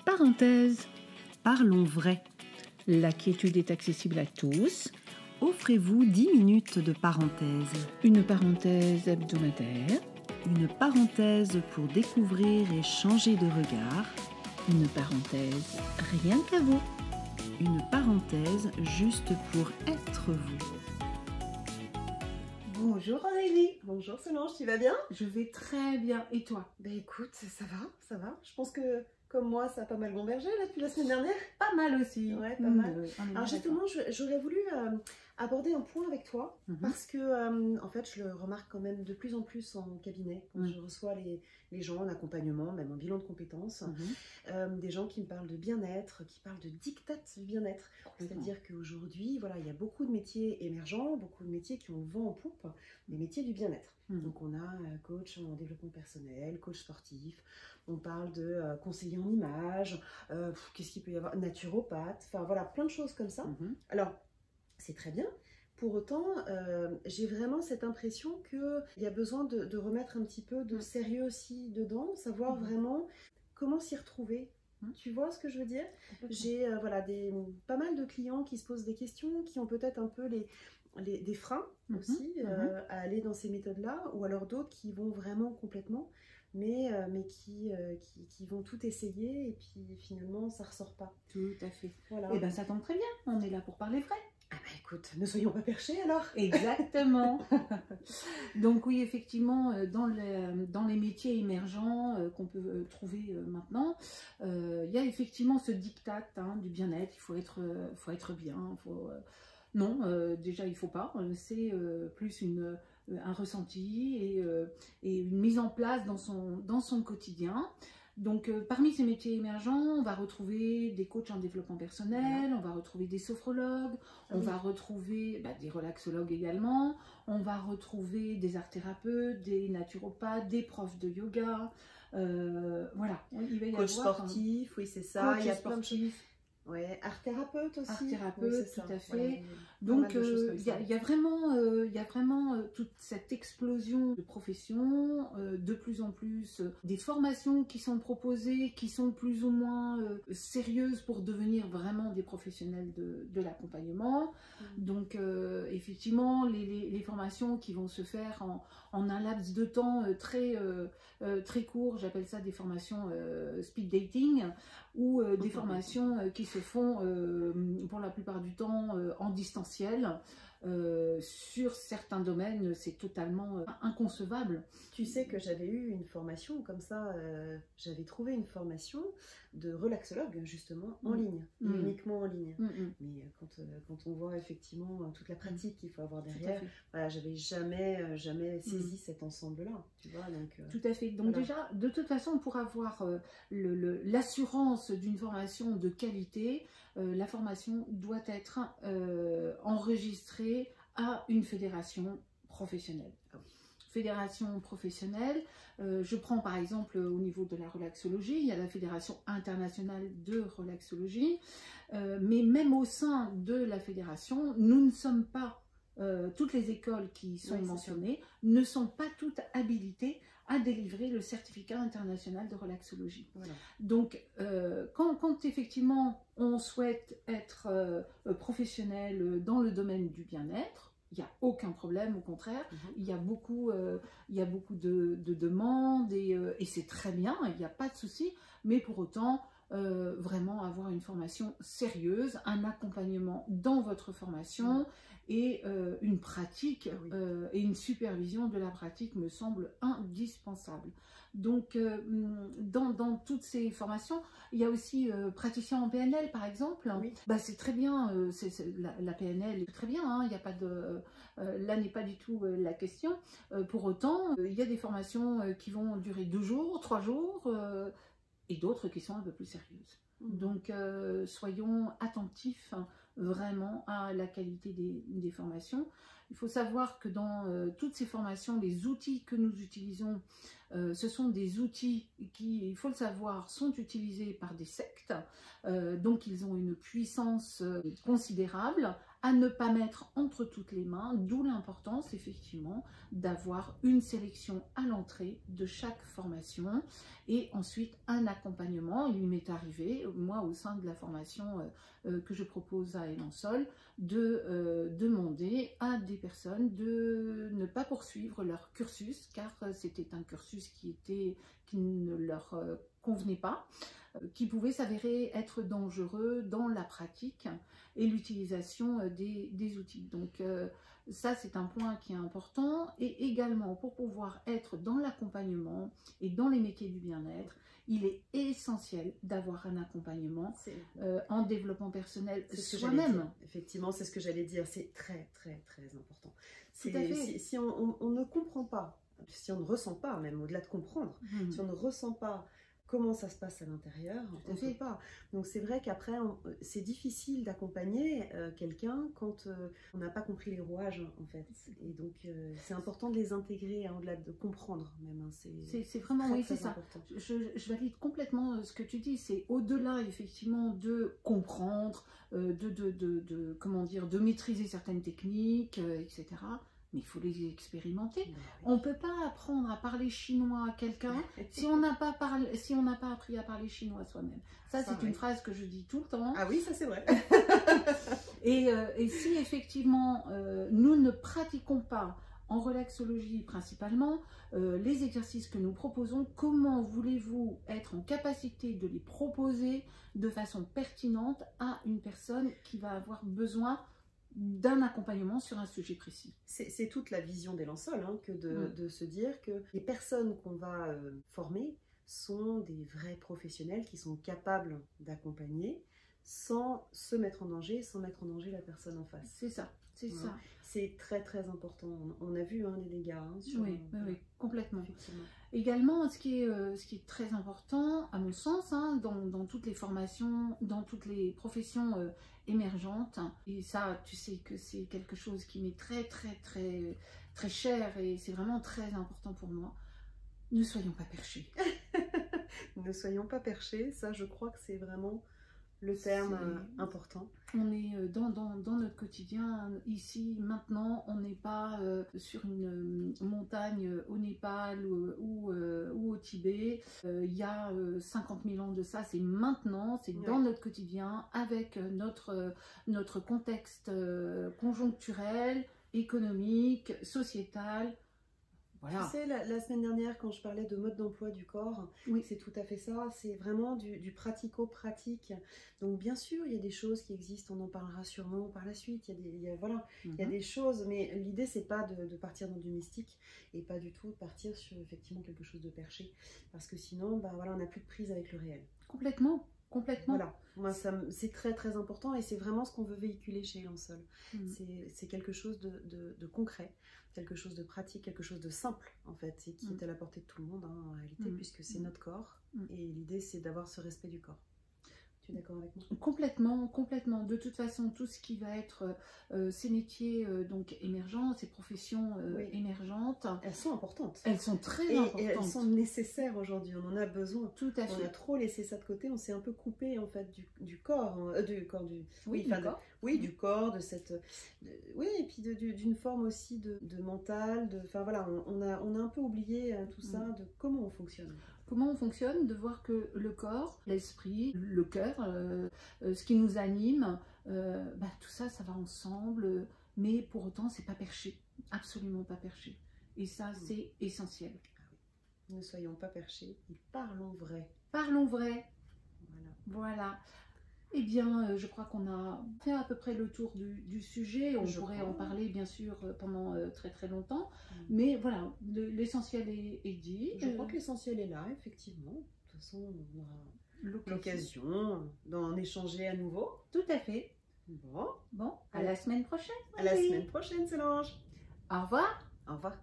Parenthèse. Parlons vrai. La quiétude est accessible à tous. Offrez-vous 10 minutes de parenthèse. Une parenthèse hebdomadaire. Une parenthèse pour découvrir et changer de regard. Une parenthèse rien qu'à vous. Une parenthèse juste pour être vous. Bonjour Aurélie. Bonjour Solange, tu vas bien? Je vais très bien. Et toi? Ben écoute, ça va. Je pense que comme moi, ça a pas mal gambergé là depuis la semaine dernière. Pas mal aussi. Ouais, pas mal. Alors justement, j'aurais voulu aborder un point avec toi parce que en fait, je le remarque quand même de plus en plus en cabinet quand je reçois les gens en accompagnement, même en bilan de compétences, des gens qui me parlent de bien-être, qui parlent de diktat du bien-être. C'est-à-dire qu'aujourd'hui, voilà, il y a beaucoup de métiers émergents, beaucoup de métiers qui ont le vent en poupe, des métiers du bien-être. Donc on a coach en développement personnel, coach sportif, on parle de conseiller en image, qu'est-ce qu'il peut y avoir, naturopathe, enfin voilà, plein de choses comme ça. Alors, c'est très bien. Pour autant, j'ai vraiment cette impression qu'il y a besoin de remettre un petit peu de sérieux aussi dedans, savoir vraiment comment s'y retrouver. Tu vois ce que je veux dire? J'ai voilà, pas mal de clients qui se posent des questions, qui ont peut-être un peu des freins aussi à aller dans ces méthodes-là, ou alors d'autres qui vont vraiment complètement, mais qui vont tout essayer et puis finalement ça ressort pas. Tout à fait. Voilà. Et bien ça tombe très bien, on est là pour parler vrai. Ah bah écoute, ne soyons pas perchés alors. Exactement. Donc oui, effectivement, dans les métiers émergents qu'on peut trouver maintenant, il y a effectivement ce diktat du bien-être, il faut être bien, non, déjà il ne faut pas, c'est plus un ressenti et une mise en place dans son quotidien. Donc parmi ces métiers émergents, on va retrouver des coachs en développement personnel, on va retrouver des sophrologues, on va retrouver des relaxologues également, on va retrouver des art-thérapeutes, des naturopathes, des profs de yoga, voilà. Il va y coach avoir sportif, oui c'est ça, coach il y a plein de choses. sportif. Ouais, art-thérapeute aussi. Art-thérapeute, oui, tout à fait. Voilà, donc il y a vraiment toute cette explosion de professions, de plus en plus des formations qui sont proposées, qui sont plus ou moins sérieuses pour devenir vraiment des professionnels de l'accompagnement. Donc effectivement, les formations qui vont se faire en un laps de temps très court, j'appelle ça des formations speed dating, ou des formations qui se font pour la plupart du temps en distanciel. Sur certains domaines, c'est totalement inconcevable. Tu sais que j'avais eu une formation comme ça, j'avais trouvé une formation de relaxologue justement en ligne, uniquement en ligne. Mais quand on voit effectivement toute la pratique qu'il faut avoir derrière, voilà, j'avais jamais saisi cet ensemble-là, tu vois. Donc, tout à fait. Donc voilà. Déjà, de toute façon, pour avoir l'assurance d'une formation de qualité, la formation doit être enregistrée à une fédération professionnelle. Fédération professionnelle, je prends par exemple au niveau de la relaxologie, il y a la Fédération internationale de relaxologie, mais même au sein de la fédération, nous ne sommes pas, toutes les écoles qui sont mentionnées ne sont pas toutes habilitées à délivrer le certificat international de relaxologie. Voilà. Donc, quand effectivement on souhaite être professionnel dans le domaine du bien-être, il n'y a aucun problème, au contraire, il y a beaucoup de demandes et c'est très bien, il n'y a pas de souci, mais pour autant, vraiment avoir une formation sérieuse, un accompagnement dans votre formation et une pratique et une supervision de la pratique me semble indispensable. Donc dans toutes ces formations, il y a aussi praticien en PNL par exemple. C'est très bien, la PNL est très bien, il n'y a pas de, là n'est pas du tout la question. Pour autant, il y a des formations qui vont durer 2 jours, 3 jours, et d'autres qui sont un peu plus sérieuses. Donc soyons attentifs vraiment à la qualité des formations. Il faut savoir que dans toutes ces formations, les outils que nous utilisons, ce sont des outils qui, il faut le savoir, sont utilisés par des sectes, donc ils ont une puissance considérable, à ne pas mettre entre toutes les mains, d'où l'importance effectivement d'avoir une sélection à l'entrée de chaque formation et ensuite un accompagnement. Il m'est arrivé, moi au sein de la formation que je propose à Elan-Sol, de demander à des personnes de ne pas poursuivre leur cursus car c'était un cursus qui ne leur convenait pas, qui pouvait s'avérer être dangereux dans la pratique et l'utilisation des outils. Donc ça c'est un point qui est important, et également pour pouvoir être dans l'accompagnement et dans les métiers du bien-être, il est essentiel d'avoir un accompagnement en développement personnel soi-même. Effectivement, c'est ce que j'allais dire, c'est très très très important. Tout à fait. Si on ne comprend pas, si on ne ressent pas, même au-delà de comprendre, si on ne ressent pas comment ça se passe à l'intérieur, on ne peut pas. Donc c'est vrai qu'après, c'est difficile d'accompagner quelqu'un quand on n'a pas compris les rouages, en fait. Et donc c'est important de les intégrer, au-delà de comprendre même. Hein. C'est vraiment, oui, c'est ça. Je valide complètement ce que tu dis. C'est au-delà, effectivement, de comprendre, comment dire, de maîtriser certaines techniques, etc. Mais il faut les expérimenter. On ne peut pas apprendre à parler chinois à quelqu'un si on n'a pas appris à parler chinois soi-même. Ça c'est une phrase que je dis tout le temps. Ah oui, ça c'est vrai. et si effectivement nous ne pratiquons pas en relaxologie principalement les exercices que nous proposons, comment voulez-vous être en capacité de les proposer de façon pertinente à une personne qui va avoir besoin d'un accompagnement sur un sujet précis? C'est toute la vision d'Elan-Sol, hein, que de se dire que les personnes qu'on va former sont des vrais professionnels qui sont capables d'accompagner sans se mettre en danger, sans mettre en danger la personne en face. C'est ça, c'est ça. C'est très très important. On a vu des dégâts. Hein, oui, complètement. Également, ce qui est très important, à mon sens, hein, dans toutes les formations, dans toutes les professions émergentes, et ça, tu sais que c'est quelque chose qui m'est très très très très cher et c'est vraiment très important pour moi. Ne soyons pas perchés. Ne soyons pas perchés, ça je crois que c'est vraiment le terme important. On est dans notre quotidien, ici, maintenant, on n'est pas sur une montagne au Népal ou au Tibet. Il y a 50 000 ans de ça, c'est maintenant, c'est dans notre quotidien, avec notre contexte conjoncturel, économique, sociétal. Voilà. Tu sais, la semaine dernière, quand je parlais de mode d'emploi du corps, c'est tout à fait ça, c'est vraiment du pratico-pratique. Donc bien sûr, il y a des choses qui existent, on en parlera sûrement par la suite, il y a des choses, mais l'idée c'est pas de partir dans du mystique et pas du tout de partir sur effectivement quelque chose de perché, parce que sinon, on n'a plus de prise avec le réel. Complètement. Complètement. Voilà, c'est très très important et c'est vraiment ce qu'on veut véhiculer chez Elan-Sol. C'est quelque chose de concret, quelque chose de pratique, quelque chose de simple en fait, et qui est à la portée de tout le monde en réalité, puisque c'est notre corps et l'idée c'est d'avoir ce respect du corps. Tu es d'accord avec moi? Complètement, complètement. De toute façon, tout ce qui va être ces métiers donc émergents, ces professions émergentes, elles sont importantes. Elles sont très importantes. Et elles sont nécessaires aujourd'hui. On en a besoin. Tout à fait. On a trop laissé ça de côté. On s'est un peu coupé en fait du corps, du corps, de cette, et puis d'une forme aussi de mental. Enfin voilà, on a un peu oublié tout ça, de comment on fonctionne. Comment on fonctionne, de voir que le corps, l'esprit, le cœur, ce qui nous anime, tout ça, ça va ensemble, mais pour autant, c'est pas perché, absolument pas perché. Et ça, c'est essentiel. Ne soyons pas perchés et parlons vrai. Parlons vrai. Voilà. Eh bien, je crois qu'on a fait à peu près le tour du sujet. On pourrait en parler, bien sûr, pendant très très longtemps. Mais voilà, l'essentiel est dit. Je crois que l'essentiel est là, effectivement. De toute façon, on aura l'occasion d'en échanger à nouveau. Tout à fait. Bon, à la semaine prochaine. À la semaine prochaine, Solange. Au revoir. Au revoir.